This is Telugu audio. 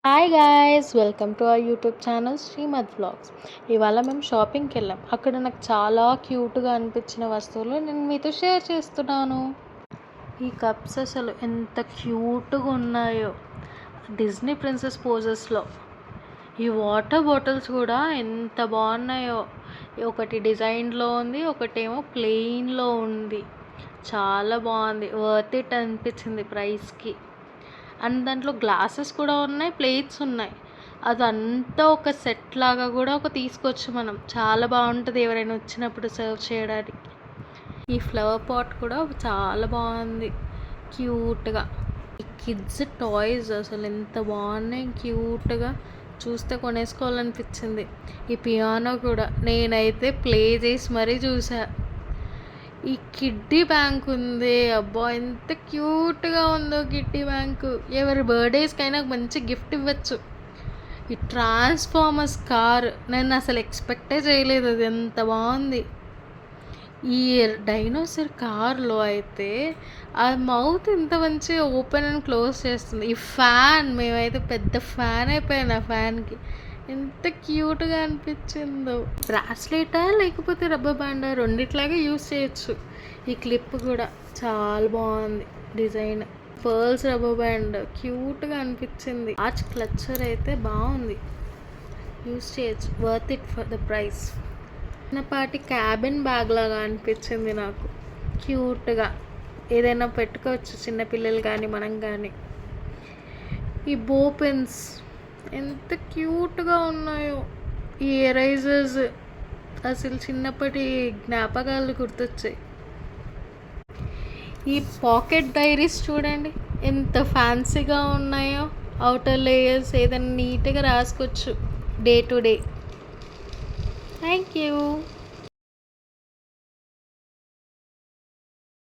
Hi guys, welcome to our YouTube channel Shrimad vlogs. ఇవాళ మేము షాపింగ్కి వెళ్ళాం. అక్కడ నాకు చాలా క్యూట్గా అనిపించిన వస్తువులు నేను మీతో షేర్ చేస్తున్నాను. ఈ కప్స్ అసలు ఎంత క్యూట్గా ఉన్నాయో, డిజ్నీ ప్రిన్సెస్ పోజెస్లో. ఈ వాటర్ బాటిల్స్ కూడా ఎంత బాగున్నాయో. ఒకటి డిజైన్లో ఉంది, ఒకటేమో ప్లెయిన్లో ఉంది. చాలా బాగుంది, వర్త్ ఇట్ అనిపించింది ప్రైస్కి. అండ్ దాంట్లో గ్లాసెస్ కూడా ఉన్నాయి, ప్లేట్స్ ఉన్నాయి. అదంతా ఒక సెట్ లాగా కూడా తీసుకోవచ్చు మనం. చాలా బాగుంటుంది ఎవరైనా వచ్చినప్పుడు సర్వ్ చేయడానికి. ఈ ఫ్లవర్ పాట్ కూడా చాలా బాగుంది, క్యూట్గా. ఈ కిడ్స్ టాయ్స్ అసలు ఎంత బాగున్నాయి, క్యూట్గా. చూస్తే కొనేసుకోవాలనిపించింది. ఈ పియానో కూడా నేనైతే ప్లే చేసి మరీ చూసా. ఈ కిడ్డీ బ్యాంక్ ఉంది, అబ్బా ఎంత క్యూట్గా ఉందో కిడ్డీ బ్యాంకు. ఎవరి బర్త్డేస్కైనా మంచి గిఫ్ట్ ఇవ్వచ్చు. ఈ ట్రాన్స్ఫార్మర్స్ కార్ నేను అసలు ఎక్స్పెక్టే చేయలేదు, అది ఎంత బాగుంది. ఈ డైనోసార్ కార్లో అయితే ఆ మౌత్ ఎంత మంచిగా ఓపెన్ అండ్ క్లోజ్ చేస్తుంది. ఈ ఫ్యాన్, మేమైతే పెద్ద ఫ్యాన్ అయిపోయాను ఆ ఫ్యాన్కి. ఎంత క్యూట్గా అనిపించిందో. బ్రాస్లెటా లేకపోతే రబ్బర్ బ్యాండా, రెండిట్లాగా యూస్ చేయొచ్చు. ఈ క్లిప్ కూడా చాలా బాగుంది డిజైన్. పర్ల్స్ రబ్బర్ బ్యాండ్ క్యూట్గా అనిపించింది. ఆర్చ్ క్లచర్ అయితే బాగుంది, యూస్ చేయొచ్చు. Worth it for the price. చిన్నపాటి క్యాబిన్ బ్యాగ్ లాగా అనిపించింది నాకు, క్యూట్గా. ఏదైనా పెట్టుకోవచ్చు చిన్నపిల్లలు కానీ మనం కానీ. ఈ బో పెన్స్ ఎంత క్యూట్గా ఉన్నాయో. ఈ ఎరైజర్స్ అసలు చిన్నప్పటి జ్ఞాపకాలు గుర్తొచ్చాయి. ఈ పాకెట్ డైరీస్ చూడండి ఎంత ఫ్యాన్సీగా ఉన్నాయో. అవుటర్ లేయర్స్ ఏదైనా నీట్గా రాసుకోవచ్చు day to day. Thank you.